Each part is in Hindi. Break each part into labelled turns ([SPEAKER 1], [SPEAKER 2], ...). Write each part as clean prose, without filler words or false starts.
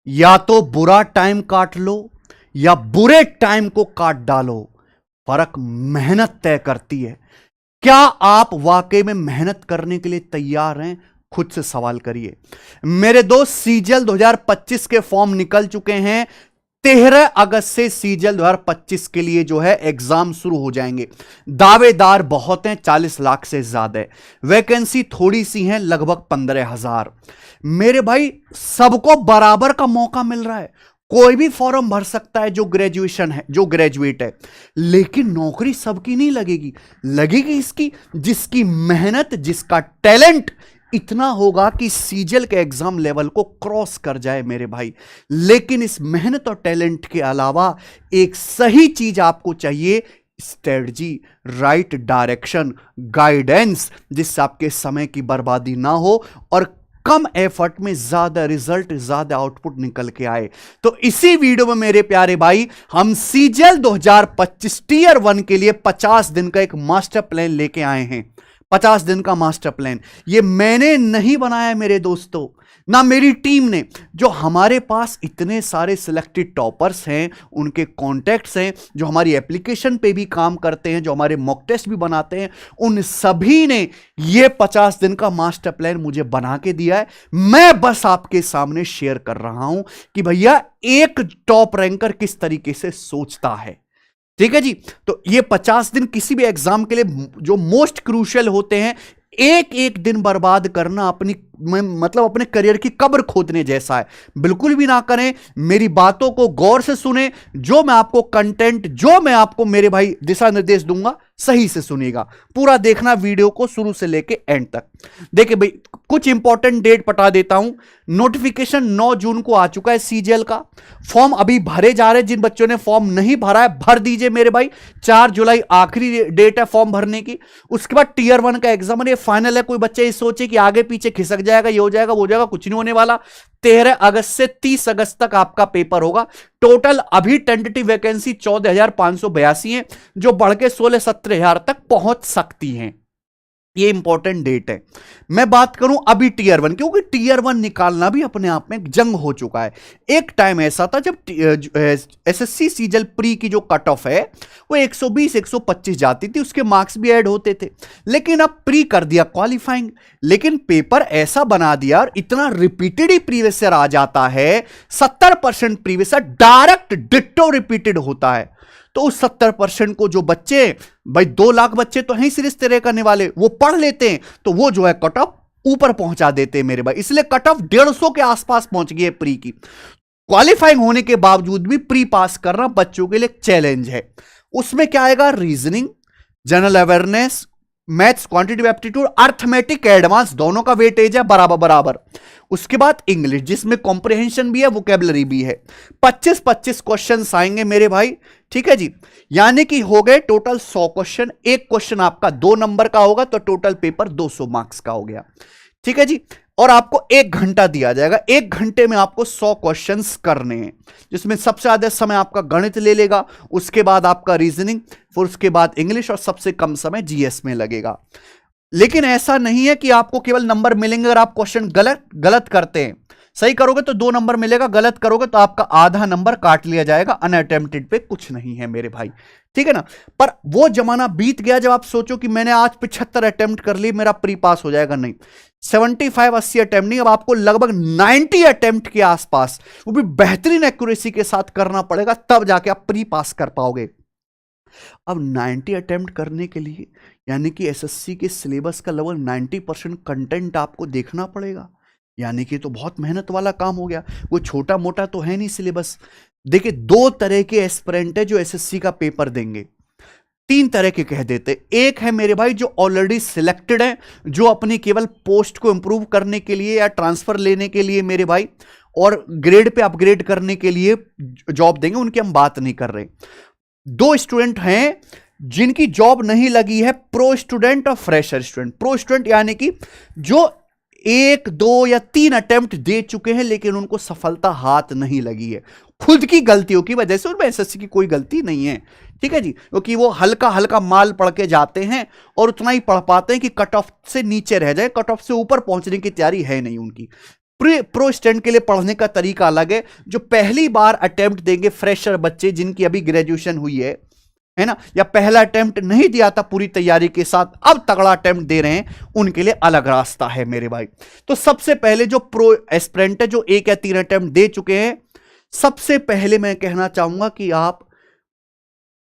[SPEAKER 1] या तो बुरा टाइम काट लो या बुरे टाइम को काट डालो। फर्क मेहनत तय करती है। क्या आप वाकई में मेहनत करने के लिए तैयार हैं? खुद से सवाल करिए। मेरे दोस्त, सीजीएल 2025 के फॉर्म निकल चुके हैं। 13 अगस्त से सीजीएल 2025 के लिए जो है एग्जाम शुरू हो जाएंगे। दावेदार बहुत हैं, 40 लाख से ज्यादा है। वैकेंसी थोड़ी सी है, लगभग 15,000। मेरे भाई, सबको बराबर का मौका मिल रहा है। कोई भी फॉर्म भर सकता है जो ग्रेजुएशन है, जो ग्रेजुएट है। लेकिन नौकरी सबकी नहीं लगेगी। लगेगी इसकी जिसकी मेहनत, जिसका टैलेंट इतना होगा कि सीजीएल के एग्जाम लेवल को क्रॉस कर जाए मेरे भाई। लेकिन इस मेहनत और टैलेंट के अलावा एक सही चीज आपको चाहिए, स्ट्रेटजी, राइट डायरेक्शन, गाइडेंस, जिससे आपके समय की बर्बादी ना हो और कम एफर्ट में ज्यादा रिजल्ट, ज्यादा आउटपुट निकल के आए। तो इसी वीडियो में मेरे प्यारे भाई, हम सीजीएल 2025 टीयर 1 के लिए 50 दिन का एक मास्टर प्लान लेके आए हैं। 50 दिन का मास्टर प्लान ये मैंने नहीं बनाया मेरे दोस्तों, ना मेरी टीम ने। जो हमारे पास इतने सारे सिलेक्टेड टॉपर्स हैं, उनके कॉन्टैक्ट्स हैं, जो हमारी एप्लीकेशन पे भी काम करते हैं, जो हमारे मॉक टेस्ट भी बनाते हैं, उन सभी ने ये 50 दिन का मास्टर प्लान मुझे बना के दिया है। मैं बस आपके सामने शेयर कर रहा हूं कि भैया एक टॉप रैंकर किस तरीके से सोचता है। ठीक है जी। तो ये 50 दिन किसी भी एग्जाम के लिए जो मोस्ट क्रूशियल होते हैं, एक एक दिन बर्बाद करना अपनी मतलब अपने करियर की कब्र खोदने जैसा है। बिल्कुल भी ना करें। मेरी बातों को गौर से सुने। जो मैं आपको कंटेंट, जो मैं आपको मेरे भाई दिशा निर्देश दूंगा, सही से सुनिएगा। पूरा देखना वीडियो को शुरू से लेके एंड तक। देखिए भाई, कुछ इंपॉर्टेंट डेट बता देता हूं। नोटिफिकेशन 9 जून को आ चुका है सीजीएल का। फॉर्म अभी भरे जा रहे हैं। जिन बच्चों ने फॉर्म नहीं भरा है, भर दीजिए मेरे भाई। 4 जुलाई आखिरी डेट है फॉर्म भरने की। उसके बाद टीयर 1 का एग्जाम है, ये फाइनल है। कोई बच्चे ये सोचे कि आगे पीछे खिसक जाएगा, ये हो जाएगा, वो हो जाएगा, कुछ नहीं होने वाला। 13 अगस्त से 30 अगस्त तक आपका पेपर होगा। टोटल अभी टेंटेटिव वैकेंसी 14,582 है, जो बढ़ के 16-17,000 तक पहुंच सकती हैं। ये इंपॉर्टेंट डेट है। मैं बात करूं अभी टीयर 1, क्योंकि टीयर 1 निकालना भी अपने आप में एक जंग हो चुका है। एक टाइम ऐसा था जब एसएससी सीजीएल प्री की जो कट ऑफ है वो 120-125 जाती थी, उसके मार्क्स भी ऐड होते थे। लेकिन अब प्री कर दिया क्वालिफाइंग, लेकिन पेपर ऐसा बना दिया और इतना रिपीटेड ही प्रीवियस ईयर आ जाता है। 70% previous year direct ditto repeated होता है। तो उस 70% को जो बच्चे, भाई 2 लाख बच्चे तो हैं सीरीज तेरे करने वाले, वो पढ़ लेते हैं, तो वो जो है कट ऑफ ऊपर पहुंचा देते हैं मेरे भाई। इसलिए कट ऑफ 150 के आसपास पहुंच गई है प्री की। क्वालिफाइंग होने के बावजूद भी प्री पास करना बच्चों के लिए एक चैलेंज है। उसमें क्या आएगा? Reasoning, general awareness, maths, quantitative aptitude, arithmetic, advance, दोनों का वेटेज है बराबर बराबर। उसके बाद इंग्लिश, जिसमें कॉम्प्रिहेंशन भी है, वोकैबुलरी भी है। 25-25 क्वेश्चन आएंगे मेरे भाई। ठीक है जी। यानी कि हो गए टोटल 100 क्वेश्चन। एक क्वेश्चन आपका 2 नंबर का होगा, तो टोटल पेपर 200 मार्क्स का हो गया। ठीक है जी। और आपको 1 घंटा दिया जाएगा। 1 घंटे में आपको 100 क्वेश्चंस करने हैं, जिसमें सबसे ज्यादा समय आपका गणित ले लेगा, उसके बाद आपका रीजनिंग, फिर उसके बाद इंग्लिश, और सबसे कम समय जीएस में लगेगा। लेकिन ऐसा नहीं है कि आपको केवल नंबर मिलेंगे अगर आप क्वेश्चन गलत करते हैं। सही करोगे तो 2 नंबर मिलेगा, गलत करोगे तो आपका आधा नंबर काट लिया जाएगा। अनअटेम्प्टेड पे कुछ नहीं है मेरे भाई। ठीक है ना। पर वो जमाना बीत गया जब आप सोचो कि मैंने आज 75 अटेम्प्ट कर ली, मेरा प्री पास हो जाएगा। नहीं, 75-80 अटेम्प्ट नहीं, अब आपको लगभग 90 अटेम्प्ट के आसपास, वो भी बेहतरीन एक्यूरेसी के साथ करना पड़ेगा, तब जाके आप प्री पास कर पाओगे। अब 90 अटेम्प्ट करने के लिए, यानी कि एसएससी के सिलेबस का लगभग 90% कंटेंट आपको देखना पड़ेगा। यानी कि तो बहुत मेहनत वाला काम हो गया। वो छोटा मोटा तो है नहीं सिलेबस। देखिए, 2 तरह के एस्पिरेंट है जो एसएससी का पेपर देंगे। 3 तरह के कह देते। एक है मेरे भाई जो ऑलरेडी सिलेक्टेड है, जो अपनी केवल पोस्ट को इंप्रूव करने के लिए या ट्रांसफर लेने के लिए मेरे भाई, और ग्रेड पे अपग्रेड करने के लिए जॉब देंगे, उनकी हम बात नहीं कर रहे। 2 स्टूडेंट हैं जिनकी जॉब नहीं लगी है, प्रो स्टूडेंट और फ्रेशर स्टूडेंट। प्रो स्टूडेंट यानी कि जो 1, 2 या 3 अटेम्प्ट दे चुके हैं, लेकिन उनको सफलता हाथ नहीं लगी है, खुद की गलतियों की वजह से। उनमें एसएससी की कोई गलती नहीं है। ठीक है जी। क्योंकि वो हल्का हल्का माल पढ़ के जाते हैं और उतना ही पढ़ पाते हैं कि कट ऑफ से नीचे रह जाए, कट ऑफ से ऊपर पहुंचने की तैयारी है नहीं उनकी। प्रो स्टैंड के लिए पढ़ने का तरीका अलग है। जो पहली बार अटेम्प्ट देंगे फ्रेशर बच्चे जिनकी अभी ग्रेजुएशन हुई है ना, या पहला अटेम्प्ट नहीं दिया था पूरी तैयारी के साथ, अब तगड़ा अटेम्प्ट दे रहे हैं, उनके लिए अलग रास्ता है मेरे भाई। तो सबसे पहले जो प्रो एस्पिरेंट है, जो 1 या 3 अटेम्प्ट दे चुके हैं, सबसे पहले मैं कहना चाहूंगा कि आप,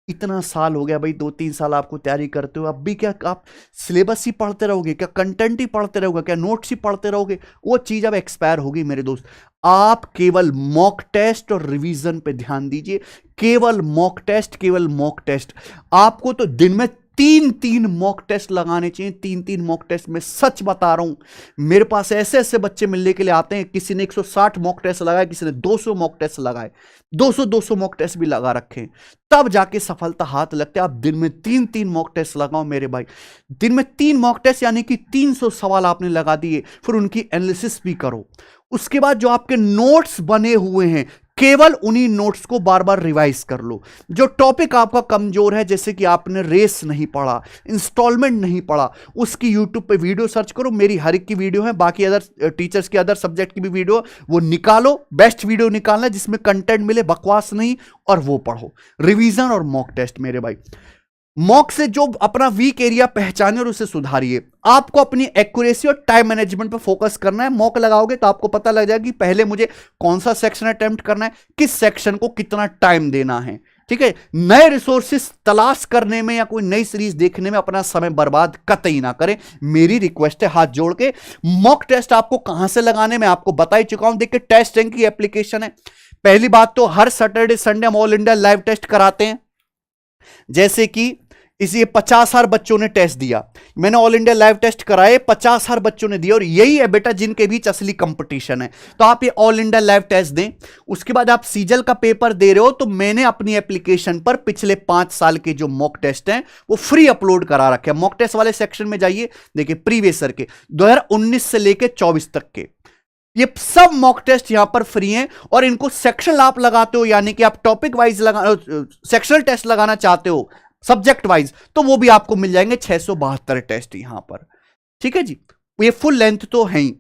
[SPEAKER 1] इतना साल हो गया भाई, 2-3 साल आपको तैयारी करते हो, अब भी क्या आप सिलेबस ही पढ़ते रहोगे? क्या कंटेंट ही पढ़ते रहोगे? क्या नोट्स ही पढ़ते रहोगे? वो चीज अब एक्सपायर होगी मेरे दोस्त। आप केवल मॉक टेस्ट और रिवीजन पे ध्यान दीजिए। केवल मॉक टेस्ट, केवल मॉक टेस्ट। आपको तो दिन में 3-3 मॉक टेस्ट लगाने चाहिए, 3-3 मॉक टेस्ट। मैं सच बता रहा हूं, मेरे पास ऐसे ऐसे बच्चे मिलने के लिए आते हैं, किसी ने 160 मॉक टेस्ट लगाए, किसी ने 200 मॉक टेस्ट लगाए, 200 मॉक टेस्ट भी लगा रखे, तब जाके सफलता हाथ लगते। आप दिन में 3-3 मॉक टेस्ट लगाओ मेरे भाई। दिन में 3 मॉक टेस्ट यानी कि 300 सवाल आपने लगा दिए, फिर उनकी एनालिसिस भी करो। उसके बाद जो आपके नोट्स बने हुए हैं, केवल उन्हीं नोट्स को बार बार रिवाइज कर लो। जो टॉपिक आपका कमजोर है, जैसे कि आपने रेस नहीं पढ़ा, इंस्टॉलमेंट नहीं पढ़ा, उसकी यूट्यूब पे वीडियो सर्च करो, मेरी हर एक की वीडियो है, बाकी अदर टीचर्स की अदर सब्जेक्ट की भी वीडियो, वो निकालो, बेस्ट वीडियो निकालना जिसमें कंटेंट मिले, बकवास नहीं, और वो पढ़ो। रिवीजन और मॉक टेस्ट मेरे भाई। मॉक से जो अपना वीक एरिया पहचाने और उसे सुधारिए। आपको अपनी एक्यूरेसी और टाइम मैनेजमेंट पर फोकस करना है। मॉक लगाओगे तो आपको पता लग जाएगा कि पहले मुझे कौन सा सेक्शन अटेम्प्ट करना है, किस सेक्शन को कितना टाइम देना है। ठीक है, नए रिसोर्सेस तलाश करने में या कोई नई सीरीज देखने में अपना समय बर्बाद कतई ना करें, मेरी रिक्वेस्ट है हाथ जोड़ के। मॉक टेस्ट आपको कहां से लगाने में आपको बता ही चुका हूं। देखिए, टेस्ट रैंक की एप्लीकेशन है। पहली बात तो हर सैटरडे संडे हम ऑल इंडिया लाइव टेस्ट कराते हैं। जैसे कि इसी 50,000 बच्चों ने टेस्ट दिया, मैंने ऑल इंडिया लाइव टेस्ट कराए, 50,000 बच्चों ने दिया, और यही है बेटा जिनके बीच असली कंपटीशन है। तो आप ये ऑल इंडिया लाइव टेस्ट दें। उसके बाद आप सीजल का पेपर दे रहे हो, तो मैंने अपनी एप्लीकेशन पर पिछले 5 साल के जो मॉक टेस्ट हैं वो फ्री अपलोड करा रखे हैं। मॉक टेस्ट वाले सेक्शन में जाइए, देखिए प्रीवियस ईयर के 2019 से लेकर 24 तक के ये सब मॉक टेस्ट यहां पर फ्री हैं। और इनको सेक्शनल आप लगाते हो, यानी कि आप टॉपिक वाइज सेक्शनल टेस्ट लगाना चाहते हो सब्जेक्ट वाइज, तो वो भी आपको मिल जाएंगे 672 टेस्ट यहां पर। ठीक है जी, ये फुल लेंथ तो है ही।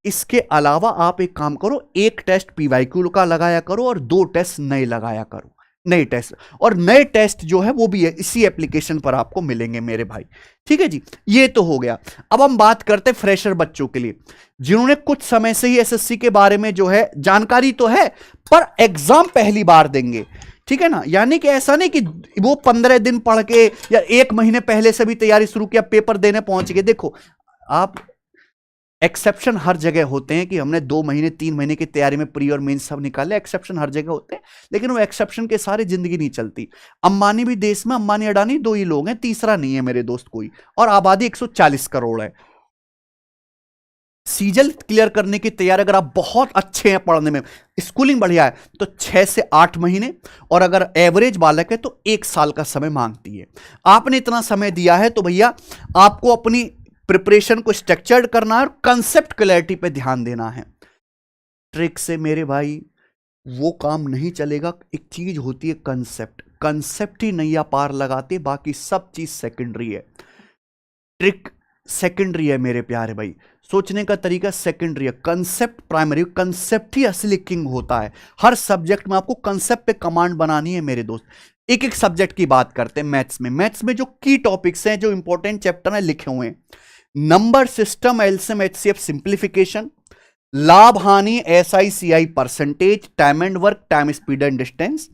[SPEAKER 1] इसके अलावा आप एक काम करो, 1 टेस्ट पीवाईक्यू का लगाया करो और 2 टेस्ट नए लगाया करो, नए टेस्ट। और नए टेस्ट जो है वो भी है इसी एप्लीकेशन पर आपको मिलेंगे मेरे भाई। ठीक है जी, ये तो हो गया। अब हम बात करते हैं फ्रेशर बच्चों के लिए, जिन्होंने कुछ समय से ही एसएससी के बारे में जो है जानकारी तो है, पर एग्जाम पहली बार देंगे। ठीक है ना, यानी कि ऐसा नहीं कि वो 15 दिन पढ़ के या 1 महीने पहले से भी तैयारी शुरू किया, पेपर देने पहुंच गए। देखो, आप एक्सेप्शन हर जगह होते हैं कि हमने 2 महीने 3 महीने की तैयारी में प्री और मेन सब निकाले, एक्सेप्शन हर जगह होते हैं, लेकिन वो एक्सेप्शन के सारे जिंदगी नहीं चलती। अंबानी भी देश में, अंबानी अडानी 2 ही लोग हैं, तीसरा नहीं है मेरे दोस्त कोई, और आबादी 140 करोड़ है। सीजल क्लियर करने की तैयारी अगर आप बहुत अच्छे हैं पढ़ने में, स्कूलिंग बढ़िया है, तो 6 से 8 महीने, और अगर एवरेज बालक है तो 1 साल का समय मांगती है। आपने इतना समय दिया है तो भैया आपको अपनी प्रिपरेशन को स्ट्रक्चर्ड करना है और कंसेप्ट क्लैरिटी पे ध्यान देना है। ट्रिक से मेरे भाई वो काम नहीं चलेगा। एक चीज होती है कंसेप्ट, कंसेप्ट ही नैया पार लगाते, बाकी सब चीज सेकेंडरी है। ट्रिक सेकेंडरी है मेरे प्यारे भाई, सोचने का तरीका सेकेंडरी है, कंसेप्ट प्राइमरी। कंसेप्ट ही असली किंग होता है। हर सब्जेक्ट में आपको कंसेप्ट पे कमांड बनानी है मेरे दोस्त। एक एक सब्जेक्ट की बात करते हैं। मैथ्स में जो की टॉपिक्स हैं, जो इंपॉर्टेंट चैप्टर हैं लिखे हुए हैं, number system, LCM HCF, simplification, लाभ हानि, SI percentage, time and work, time speed and distance,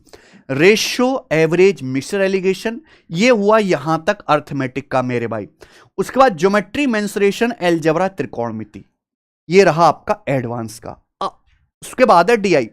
[SPEAKER 1] ratio, average, mixture alligation, ये हुआ यहां तक अर्थमेटिक का मेरे भाई। उसके बाद ज्योमेट्री, मेंसुरेशन, अलजेब्रा, त्रिकोणमिति, ये रहा आपका एडवांस का। उसके बाद है डीआई।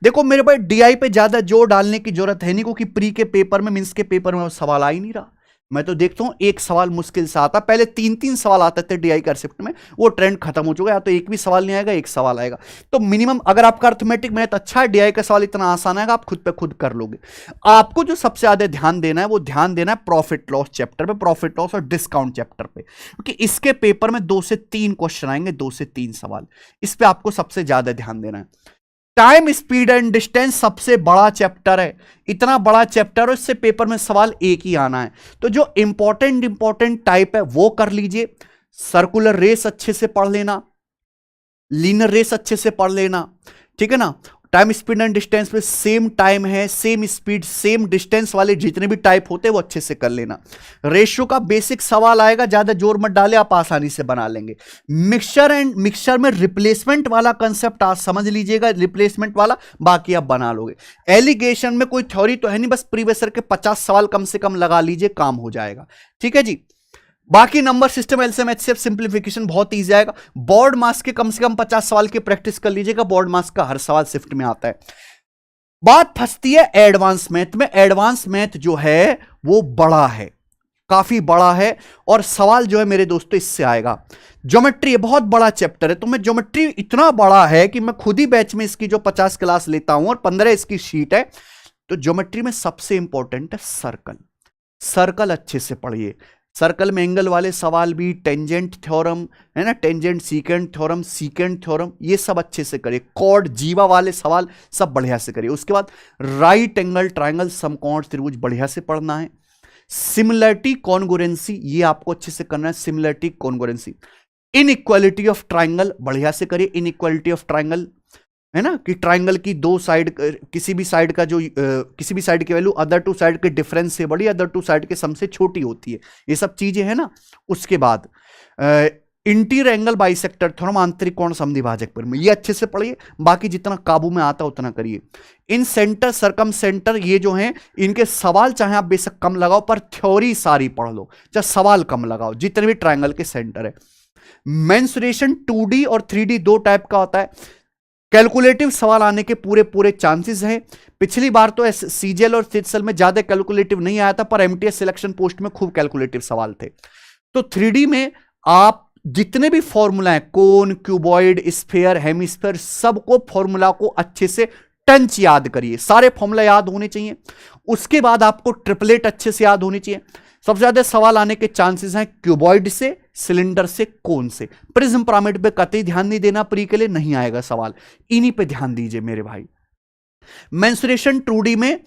[SPEAKER 1] देखो मेरे भाई, डीआई पे ज्यादा जोर डालने की जरूरत है नहीं, क्योंकि प्री के पेपर में, मींस के पेपर में सवाल आ ही नहीं रहा। मैं तो देखता हूं एक सवाल मुश्किल से आता, पहले 3-3 सवाल आते थे डीआई कंसेप्ट में, वो ट्रेंड खत्म हो चुका है। या तो एक भी सवाल नहीं आएगा, एक सवाल आएगा। तो मिनिमम अगर आपका अर्थमेटिक मैथ अच्छा है, डीआई का सवाल इतना आसान आएगा, आप खुद पे खुद कर लोगे। आपको जो सबसे ज्यादा ध्यान देना है, वो ध्यान देना है प्रॉफिट लॉस चैप्टर पे, प्रॉफिट लॉस और डिस्काउंट चैप्टर पे, क्योंकि इसके पेपर में 2 से 3 क्वेश्चन आएंगे, 2 से 3 सवाल, इस पे आपको सबसे ज्यादा ध्यान देना है। टाइम स्पीड एंड डिस्टेंस सबसे बड़ा चैप्टर है, इतना बड़ा चैप्टर है, इससे पेपर में सवाल एक ही आना है। तो जो इंपॉर्टेंट टाइप है वो कर लीजिए। सर्कुलर रेस अच्छे से पढ़ लेना, लीनियर रेस अच्छे से पढ़ लेना, ठीक है ना। टाइम स्पीड एंड डिस्टेंस में सेम टाइम है, सेम स्पीड सेम डिस्टेंस वाले जितने भी टाइप होते हैं वो अच्छे से कर लेना। रेशियो का बेसिक सवाल आएगा, ज्यादा जोर मत डाले, आप आसानी से बना लेंगे। मिक्सचर में रिप्लेसमेंट वाला कंसेप्ट आज समझ लीजिएगा, रिप्लेसमेंट वाला, बाकी आप बना लोगे। एलिगेशन में कोई थ्योरी तो है नहीं, बस प्रीवियस ईयर के 50 सवाल कम से कम लगा लीजिए, काम हो जाएगा, ठीक है जी। बाकी number system, LCM, HCF, simplification बहुत इजी आएगा। बोर्ड मास के कम से कम 50 सवाल की प्रैक्टिस कर लीजिएगा, बोर्ड मास का हर सवाल शिफ्ट में आता है। बात फंसती है एडवांस मैथ में। एडवांस मैथ जो है वो बड़ा है, काफी बड़ा है, और सवाल जो है मेरे दोस्तों इससे आएगा। ज्योमेट्री बहुत बड़ा चैप्टर है, तो मैं ज्योमेट्री इतना बड़ा है कि मैं खुद ही बैच में इसकी जो 50 क्लास लेता हूं और 15 इसकी शीट है। तो ज्योमेट्री में सबसे इंपॉर्टेंट है सर्कल। सर्कल अच्छे से पढ़िए। सर्कल में एंगल वाले सवाल भी, टेंजेंट थ्योरम है ना, tangent secant theorem, secant theorem, ये सब अच्छे से करिए। कॉर्ड जीवा वाले सवाल सब बढ़िया से करिए। उसके बाद राइट एंगल ट्राइंगल, समकोण त्रिभुज बढ़िया से पढ़ना है। सिमिलरिटी कॉन्ग्रुएंसी ये आपको अच्छे से करना है, similarity congruency. Inequality of triangle बढ़िया से करिए। इनइक्वालिटी ऑफ ट्राइंगल है ना, कि ट्राइंगल की दो साइड, किसी भी साइड का जो किसी भी साइड की वैल्यू अदर टू साइड के डिफरेंस से बड़ी, अदर टू साइड के सम से छोटी होती है, ये सब चीजें है ना। उसके बाद इंटीरियर एंगल बाइसेक्टर थ्योरम, आंतरिक कोण समद्विभाजक पर में, ये अच्छे से पढ़िए। बाकी जितना काबू में आता उतना करिए। इन सेंटर सरकम सेंटर, ये जो हैं इनके सवाल चाहे आप बेशक कम लगाओ, पर थ्योरी सारी पढ़ लो, चाहे सवाल कम लगाओ, जितने भी ट्राइंगल के सेंटर है। मेंसुरेशन 2D और 3D दो टाइप का होता है। कैलकुलेटिव सवाल आने के पूरे पूरे चांसेस हैं। पिछली बार तो सीजीएल और सिटसेल में ज्यादा कैलकुलेटिव नहीं आया था, पर एमटीएस सिलेक्शन पोस्ट में खूब कैलकुलेटिव सवाल थे। तो 3D में आप जितने भी फॉर्मूला हैं, कोन, क्यूबॉइड, स्फीयर, हेमिस्फीयर, सबको फॉर्मूला को अच्छे से टंच याद करिए, सारे फॉर्मूला याद होने चाहिए। उसके बाद आपको ट्रिपलेट अच्छे से याद होनी चाहिए। सबसे ज्यादा सवाल आने के चांसेस हैं क्यूबॉइड से, सिलेंडर से, कोन से। प्रिज्म पिरामिड पे कतई ध्यान नहीं देना, प्री के लिए नहीं आएगा सवाल, इन्हीं पे ध्यान दीजिए मेरे भाई। मेंसुरेशन 2D में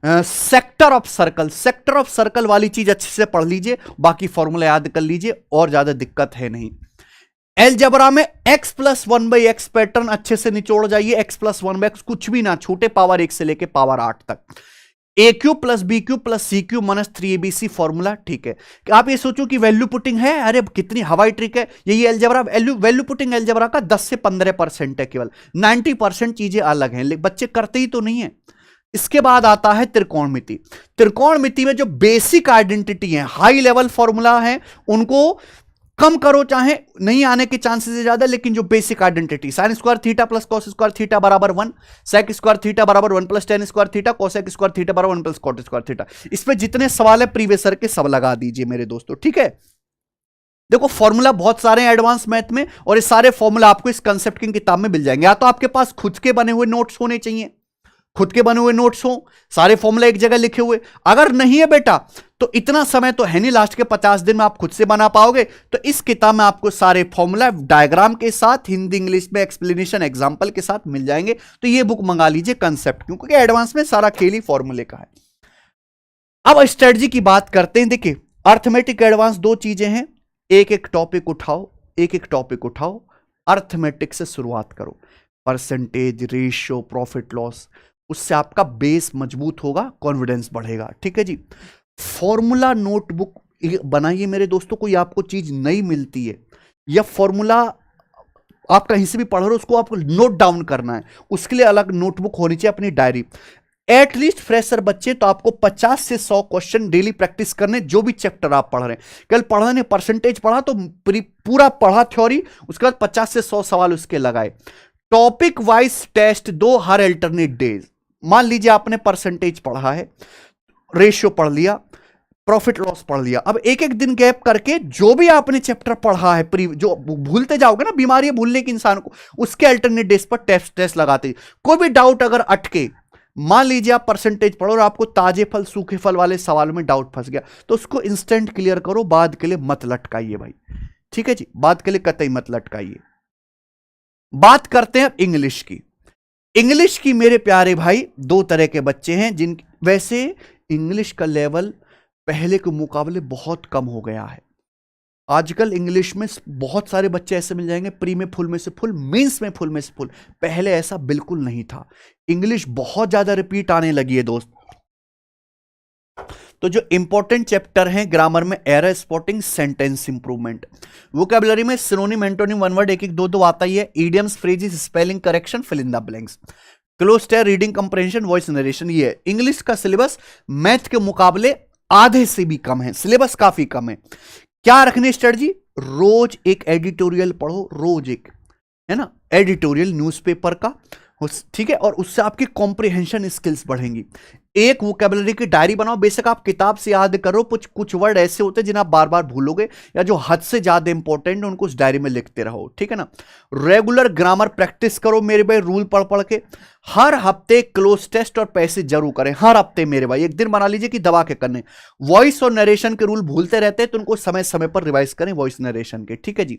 [SPEAKER 1] sector of circle, sector of circle वाली चीज अच्छे से पढ़ लीजिए, बाकी फॉर्मूला याद कर लीजिए, और ज्यादा दिक्कत है नहीं। एलजेब्रा में x प्लस 1/x पैटर्न अच्छे से निचोड़ जाइए। x प्लस 1/x कुछ भी ना छूटे, पावर 1 से लेके पावर 8 तक। A cube plus B cube plus C cube minus 3abc formula, ठीक है। कि आप ये सोचो कि वैल्यू पुटिंग है, अरे कितनी हवाई ट्रिक है। यही एलजेब्रा, वैल्यू पुटिंग एलजेब्रा का 10 से 15% है केवल, 90% चीजें अलग हैं, लेकिन बच्चे करते ही तो नहीं है। इसके बाद आता है त्रिकोणमिति। त्रिकोणमिति में जो बेसिक आइडेंटिटी है, हाई लेवल फॉर्मूला है, उनको कम करो, चाहे नहीं आने के चांसेस है ज्यादा, लेकिन जो basic identity, sine square theta plus cos square theta बराबर 1, सेक स्क्वायर थीटा बराबर 1 plus ten square theta, cosec square theta बराबर 1 प्लस कॉट स्क्वायर थीटा, इस पे जितने सवाल है प्रीवियस ईयर के सब लगा दीजिए मेरे दोस्तों, ठीक है। देखो फॉर्मूला बहुत सारे हैं एडवांस मैथ में, और ये सारे फॉर्मूला आपको इस कंसेप्ट की किताब में मिल जाएंगे। या तो आपके पास खुद के बने हुए नोट्स होने चाहिए, खुद के बने हुए नोट्स हो, सारे फॉर्मूला एक जगह लिखे हुए। अगर नहीं है बेटा तो इतना समय तो है नहीं, लास्ट के 50 दिन में आप खुद से बना पाओगे। तो इस किताब में आपको सारे फॉर्मूला डायग्राम के साथ, हिंदी इंग्लिश में एक्सप्लेनेशन एग्जांपल के साथ मिल जाएंगे। तो ये बुक मंगा लीजिए कंसेप्ट, क्योंकि एडवांस में सारा खेल ही फॉर्मूले का है। अब स्ट्रेटजी की बात करते हैं। देखिए अर्थमेटिक एडवांस दो चीजें हैं, एक एक टॉपिक उठाओ, एक एक टॉपिक उठाओ, अर्थमेटिक से शुरुआत करो। परसेंटेज, रेशियो, प्रॉफिट लॉस, उससे आपका बेस मजबूत होगा, कॉन्फिडेंस बढ़ेगा, ठीक है जी। फॉर्मूला नोटबुक बनाइए मेरे दोस्तों, कोई आपको चीज नई मिलती है या फॉर्मूला आप कहीं से भी पढ़ रहे हो, उसको आपको नोट डाउन करना है, उसके लिए अलग नोटबुक होनी चाहिए, अपनी डायरी। एटलीस्ट फ्रेशर बच्चे तो आपको 50 से 100 क्वेश्चन डेली प्रैक्टिस करने, जो भी चैप्टर आप पढ़ रहे हैं। कल पढ़ा ने परसेंटेज पढ़ा तो पूरा पढ़ा थ्योरी, उसके बाद 50 से 100 सवाल उसके लगाए। टॉपिक वाइज टेस्ट दो हर अल्टरनेट डेज। मान लीजिए आपने परसेंटेज पढ़ा है, रेशियो पढ़ लिया, प्रॉफिट लॉस पढ़ लिया, अब एक एक दिन गैप करके जो भी आपने चैप्टर पढ़ा है, जो भूलते जाओगे ना, बीमारी है भूलने की इंसान को, उसके अल्टरनेट डेज पर टेस्ट लगाते। कोई भी डाउट अगर अटके, मान लीजिए आप परसेंटेज पढ़ो और आपको ताजे फल सूखे फल वाले सवालों में डाउट फंस गया, तो उसको इंस्टेंट क्लियर करो, बाद के लिए मत लटकाइए भाई, ठीक है जी, बाद के लिए कतई मत लटकाइए। बात करते हैं इंग्लिश की। इंग्लिश की मेरे प्यारे भाई दो तरह के बच्चे हैं, जिन वैसे इंग्लिश का लेवल पहले के मुकाबले बहुत कम हो गया है। आजकल इंग्लिश में बहुत सारे बच्चे ऐसे मिल जाएंगे, प्री में फुल में से फुल, मेंस में फुल में से फुल। पहले ऐसा बिल्कुल नहीं था। इंग्लिश बहुत ज्यादा रिपीट आने लगी है दोस्त। तो जो इंपॉर्टेंट चैप्टर हैं ग्रामर में, error spotting, sentence improvement. Vocabulary में सिनोनिम, एंटोनिम, वन वर्ड एक एक दो दो आता ही है। Idioms, phrases, spelling correction, fill in the blanks. Cloze टेयर, रीडिंग कंप्रेhension, वॉइस नरेशन। ये है इंग्लिश का सिलेबस मैथ के मुकाबले आधे से भी कम है, सिलेबस काफी कम है। क्या रखनी स्ट्रेटजी? रोज एक एडिटोरियल पढ़ो, रोज एक, है ना, एडिटोरियल न्यूज़पेपर का, ठीक है, और उससे आपकी कॉम्प्रिहेंशन स्किल्स बढ़ेंगी। एक वोकैबुलरी की डायरी बनाओ, बेशक आप किताब से याद करो, कुछ वर्ड ऐसे होते हैं जिन्हें आप बार बार भूलोगे, या जो हद से ज्यादा इंपॉर्टेंट है उनको उस डायरी में लिखते रहो, ठीक है ना। रेगुलर ग्रामर प्रैक्टिस करो मेरे भाई, रूल पढ़ पढ़ के। हर हफ्ते क्लोज टेस्ट और पैसे जरूर करें, हर हफ्ते मेरे भाई, एक दिन बना लीजिए कि दबा के करने। वॉइस और नरेशन के रूल भूलते रहते हैं तो उनको समय समय पर रिवाइज करें, वॉइस नरेशन के, ठीक है जी।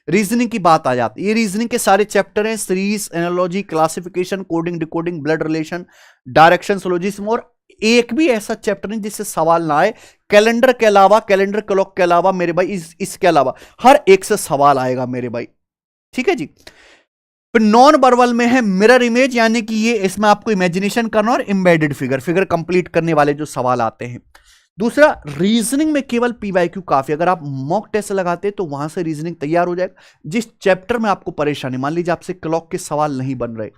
[SPEAKER 1] रीजनिंग की बात आ जाती है, ये रीजनिंग के सारे चैप्टर हैं, series, analogy, classification, coding, decoding, blood relation, direction, syllogism, और एक भी ऐसा चैप्टर नहीं जिससे सवाल ना आए। कैलेंडर के अलावा, कैलेंडर क्लॉक के अलावा मेरे भाई, इसके अलावा हर एक से सवाल आएगा मेरे भाई, ठीक है जी। फिर नॉन वर्बल में है मिरर इमेज, यानी कि ये इसमें आपको इमेजिनेशन करना, और एम्बेडेड फिगर कंप्लीट करने वाले जो सवाल आते हैं। दूसरा, रीजनिंग में केवल पीवाईक्यू काफी, अगर आप मॉक टेस्ट लगाते तो वहां से रीजनिंग तैयार हो जाएगा। जिस चैप्टर में आपको परेशानी, मान लीजिए आपसे क्लॉक के सवाल नहीं बन रहे,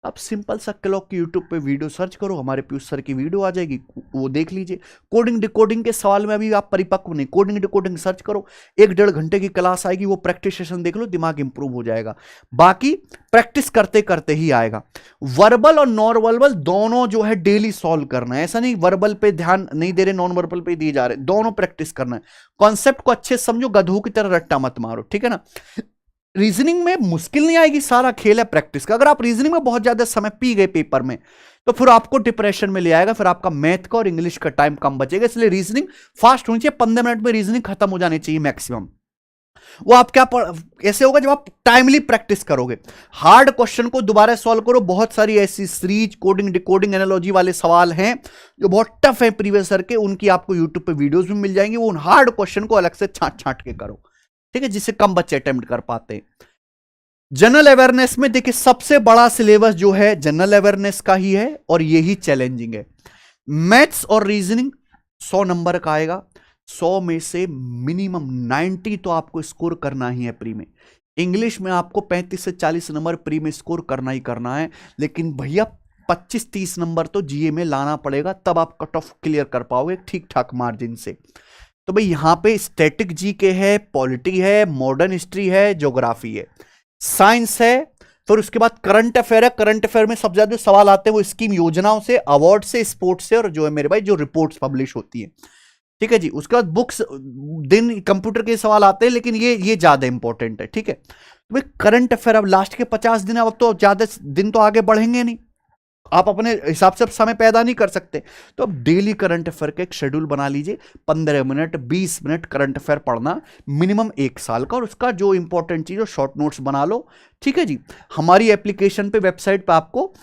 [SPEAKER 1] आप सिंपल सा क्लॉक की यूट्यूब पे वीडियो सर्च करो, हमारे पीयूष सर की वीडियो आ जाएगी, वो देख लीजिए। कोडिंग डिकोडिंग के सवाल में अभी आप परिपक्व नहीं, कोडिंग डिकोडिंग सर्च करो, 1-1.5 घंटे की क्लास आएगी, वो प्रैक्टिस सेशन देख लो, दिमाग इंप्रूव हो जाएगा। बाकी प्रैक्टिस करते करते ही आएगा। वर्बल और नॉन वर्बल दोनों जो है डेली सॉल्व करना है, ऐसा नहीं वर्बल पे ध्यान नहीं दे रहे, नॉन वर्बल पे दिए जा रहे, दोनों प्रैक्टिस करना है। कॉन्सेप्ट को अच्छे समझो, गधों की तरह रट्टा मत मारो, ठीक है ना। रीजनिंग में मुश्किल नहीं आएगी, सारा खेल है प्रैक्टिस का। अगर आप रीजनिंग में बहुत ज्यादा समय पी गए पेपर में, तो फिर आपको डिप्रेशन में ले आएगा, फिर आपका मैथ का और इंग्लिश का टाइम कम बचेगा। इसलिए रीजनिंग फास्ट होनी चाहिए, 15 मिनट में रीजनिंग खत्म हो जानी चाहिए मैक्सिमम। वो आप क्या ऐसे होगा जब आप टाइमली प्रैक्टिस करोगे। हार्ड क्वेश्चन को दोबारा सॉल्व करो, बहुत सारी ऐसी सीरीज, कोडिंग, डिकोडिंग, एनालॉजी वाले सवाल हैं जो बहुत टफ है प्रीवियस ईयर के, उनकी आपको यूट्यूब पे वीडियोस भी मिल जाएंगे। वो उन हार्ड क्वेश्चन को अलग से छांट छांट के करो, ठीक है, जिससे कम बच्चे अटेम्प्ट कर पाते हैं। जनरल अवेयरनेस में देखिए सबसे बड़ा सिलेबस जो है जनरल अवेयरनेस का ही है, और यही चैलेंजिंग है। मैथ्स और रीजनिंग 100 नंबर का आएगा, 100 में से मिनिमम 90 तो आपको स्कोर करना ही है प्री में। इंग्लिश में आपको 35 से 40 नंबर प्री में स्कोर करना ही करना है, लेकिन भैया 25-30 नंबर तो जीए में लाना पड़ेगा, तब आप कट ऑफ क्लियर कर पाओगे ठीक ठाक मार्जिन से। तो भाई यहां पे स्टैटिक जीके है, पॉलिटी है, मॉडर्न हिस्ट्री है, ज्योग्राफी है, साइंस है, फिर उसके बाद करंट अफेयर है। करंट अफेयर में सबसे ज्यादा सवाल आते हैं वो स्कीम योजनाओं से, अवार्ड से, स्पोर्ट्स से, और जो है मेरे भाई जो रिपोर्ट्स पब्लिश होती है, ठीक है जी। उसके बाद बुक्स, दिन कंप्यूटर के सवाल आते हैं, लेकिन ये ज्यादा इंपॉर्टेंट है, ठीक है। तो भाई करंट अफेयर अब लास्ट के 50 दिन, अब तो ज्यादा दिन तो आगे बढ़ेंगे नहीं, आप अपने हिसाब से समय पैदा नहीं कर सकते, तो अब डेली करंट अफेयर का एक शेड्यूल बना लीजिए, 15 मिनट 20 मिनट करंट अफेयर पढ़ना, मिनिमम 1 साल का, और उसका जो इंपॉर्टेंट चीज हो शॉर्ट नोट्स बना लो, ठीक है जी। हमारी एप्लीकेशन पे, वेबसाइट पे आपको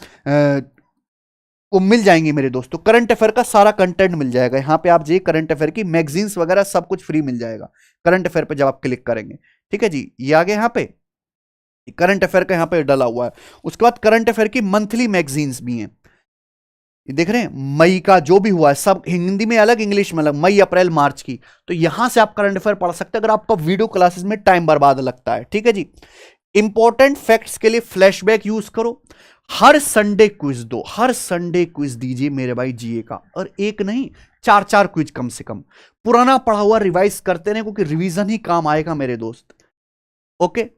[SPEAKER 1] वो मिल जाएंगे मेरे दोस्तों, करंट अफेयर का सारा कंटेंट मिल जाएगा। यहाँ पे आप जी करंट अफेयर की मैगजीन्स वगैरह सब कुछ फ्री मिल जाएगा करंट अफेयर पे जब आप क्लिक करेंगे, ठीक है जी। ये आगे यहाँ पे करंट अफेयर का यहाँ पे डला हुआ है। उसके बाद करंट अफेयर की मंथली मैगजीन्स भी हैं, ये देख रहे हैं, मई का जो भी हुआ है सब हिंदी में अलग, इंग्लिश में अलग, मई, अप्रैल, मार्च की। तो यहां से आप करंट अफेयर पढ़ सकते हैं अगर आपका वीडियो क्लासेस में टाइम बर्बाद लगता है, ठीक है जी। इंपॉर्टेंट फैक्ट्स के लिए फ्लैशबैक यूज करो, हर संडे क्विज दो, हर संडे क्विज दीजिए मेरे भाई जीए का, और एक नहीं 4-4 क्विज कम से कम। पुराना पढ़ा हुआ रिवाइज करते रहे, क्योंकि रिवीजन ही काम आएगा मेरे दोस्त, ओके।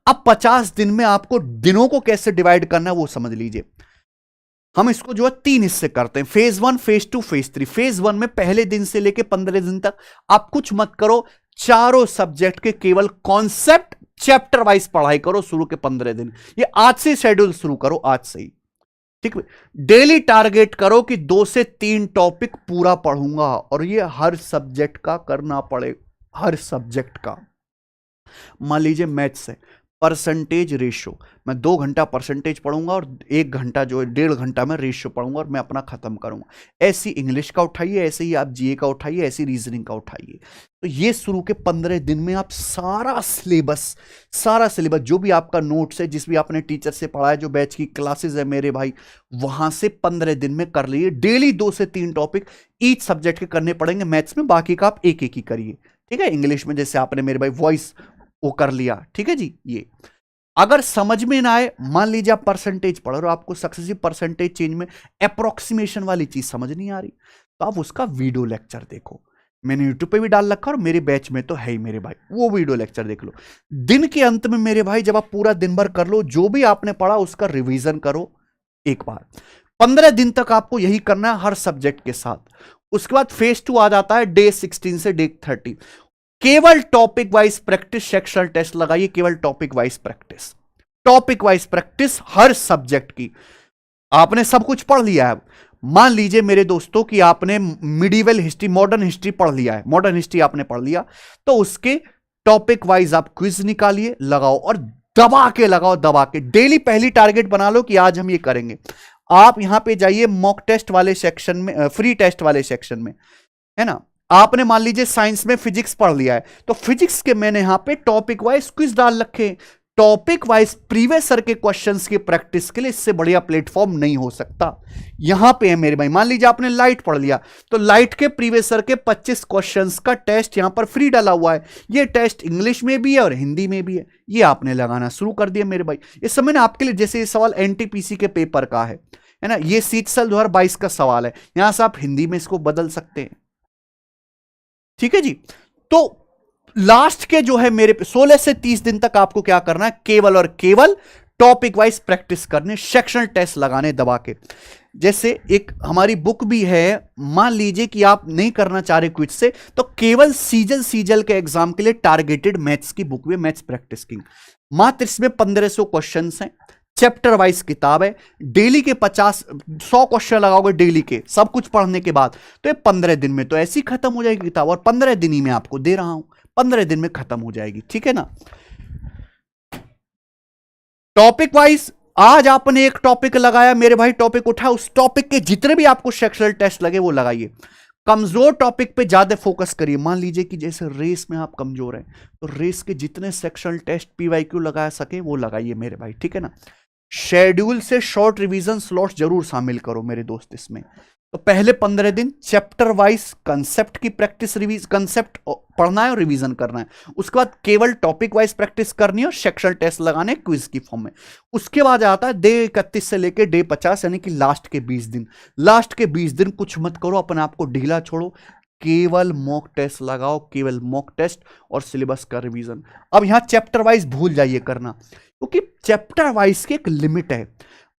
[SPEAKER 1] अब 50 दिन में आपको दिनों को कैसे डिवाइड करना है वो समझ लीजिए। हम इसको जो है 3 हिस्से करते हैं, फेज 1, फेज 2, फेज 3। फेज 1 में पहले दिन से लेके 15 दिन तक आप कुछ मत करो, चारों सब्जेक्ट के केवल कॉन्सेप्ट चैप्टर वाइज पढ़ाई करो शुरू के 15 दिन। ये आज से शेड्यूल शुरू करो, आज से ही, ठीक है। डेली टारगेट करो कि 2 से 3 टॉपिक पूरा पढ़ूंगा, और ये हर सब्जेक्ट का करना पड़ेगा, हर सब्जेक्ट का। मान लीजिए मैथ्स है, परसेंटेज रेशियो। मैं 2 घंटा परसेंटेज पढ़ूंगा और 1 घंटा जो है 1.5 घंटा में रेशियो पढ़ूंगा और मैं अपना खत्म करूंगा। ऐसी इंग्लिश का उठाइए, ऐसे ही आप जीए का उठाइए, ऐसी रीजनिंग का उठाइए। तो ये शुरू के 15 दिन में आप सारा सिलेबस जो भी आपका नोट्स है, जिस भी आपने टीचर से पढ़ा है, जो बैच की क्लासेस है मेरे भाई, वहां से 15 दिन में कर लीजिए। डेली 2 से 3 टॉपिक ईच सब्जेक्ट के करने पड़ेंगे। मैथ्स में बाकी का आप एक एक ही करिए, ठीक है। इंग्लिश में जैसे आपने मेरे भाई वॉइस वो कर लिया, ठीक है जी। ये अगर समझ में ना आए, मान लीजिए आप परसेंटेज पढ़ रहे हो, आपको सक्सेसिव परसेंटेज चेंज में अप्रोक्सीमेशन वाली चीज समझ नहीं आ रही, तो आप उसका वीडियो लेक्चर देखो। मैंने यूट्यूब पे भी डाल रखा और मेरे बैच में तो है ही मेरे भाई, वो वीडियो लेक्चर देख लो। दिन के अंत में मेरे भाई जब आप पूरा दिन भर कर लो, जो भी आपने पढ़ा उसका रिवीजन करो एक बार। 15 दिन तक आपको यही करना है हर सब्जेक्ट के साथ। उसके बाद फेज 2 आ जाता है डे 16 से डे 30। केवल topic wise practice, sectional test लगाइए, केवल टॉपिक वाइज प्रैक्टिस हर सब्जेक्ट की। आपने सब कुछ पढ़ लिया है। मान लीजिए मेरे दोस्तों कि आपने मिडिवल हिस्ट्री, मॉडर्न हिस्ट्री पढ़ लिया है, मॉडर्न हिस्ट्री आपने पढ़ लिया, तो उसके टॉपिक वाइज आप क्विज निकालिए, लगाओ और दबा के डेली पहली टारगेट बना लो कि आज हम ये करेंगे। आप यहां पे जाइए मॉक टेस्ट वाले सेक्शन में, फ्री टेस्ट वाले सेक्शन में, है ना। आपने मान लीजिए साइंस में फिजिक्स पढ़ लिया है, तो फिजिक्स के मैंने यहां पे टॉपिक वाइज क्विज डाल रखे। टॉपिक वाइज प्रीवियस ईयर के क्वेश्चंस की प्रैक्टिस के लिए इससे बढ़िया प्लेटफॉर्म नहीं हो सकता। यहां पे है मेरे भाई। मान लीजिए आपने लाइट पढ़ लिया, तो लाइट के प्रीवियस ईयर के 25 क्वेश्चंस का टेस्ट यहां पर फ्री डाला हुआ है। ये टेस्ट इंग्लिश में भी है और हिंदी में भी है। ये आपने लगाना शुरू कर दिया मेरे भाई। इस समय ना आपके लिए जैसे ये सवाल एनटीपीसी के पेपर का है ना, ये सीटसल 2022 का सवाल है, यहां से आप हिंदी में इसको बदल सकते हैं, ठीक है जी। तो लास्ट के जो है मेरे 16 से 30 दिन तक आपको क्या करना है, केवल और केवल टॉपिक वाइज प्रैक्टिस करने, सेक्शनल टेस्ट लगाने दबा के। जैसे एक हमारी बुक भी है, मान लीजिए कि आप नहीं करना चाह रहे क्विज से, तो केवल सीजल के एग्जाम के लिए टारगेटेड मैथ्स की बुक भी, मैथ्स प्रैक्टिस की। मात्र इसमें 1500 क्वेश्चन हैं, चैप्टर वाइज किताब है। डेली के 100 क्वेश्चन लगाओगे डेली के, सब कुछ पढ़ने के बाद, तो ये 15 दिन में तो ऐसी खत्म हो जाएगी किताब, और 15 दिन ही मैं आपको दे रहा हूं, 15 दिन में खत्म हो जाएगी, ठीक है ना। टॉपिक वाइज आज आपने एक टॉपिक लगाया मेरे भाई, टॉपिक उठा, उस टॉपिक के जितने भी आपको सेक्शनल टेस्ट लगे वो लगाइए। कमजोर टॉपिक पे ज्यादा फोकस करिए। मान लीजिए कि जैसे रेस में आप कमजोर हैं, तो रेस के जितने सेक्शनल टेस्ट पीवाईक्यू लगा सके वो लगाइए मेरे भाई, ठीक है ना। शेड्यूल से शॉर्ट रिवीजन स्लॉट्स जरूर शामिल करो मेरे दोस्त इसमें। तो पहले 15 दिन चैप्टर वाइज कंसेप्ट की प्रैक्टिस, कंसेप्ट पढ़ना है और रिवीजन करना है। उसके बाद केवल टॉपिक वाइज प्रैक्टिस करनी है और सेक्शनल टेस्ट लगाने क्विज की फॉर्म में। उसके बाद आता है डे 31 से लेकर डे 50, यानी कि लास्ट के 20 दिन। लास्ट के 20 दिन कुछ मत करो, अपने आप को ढीला छोड़ो, केवल मॉक टेस्ट लगाओ, केवल मॉक टेस्ट और सिलेबस का रिवीजन। अब यहां चैप्टर वाइज भूल जाइए करना, क्योंकि चैप्टर वाइज की एक लिमिट है।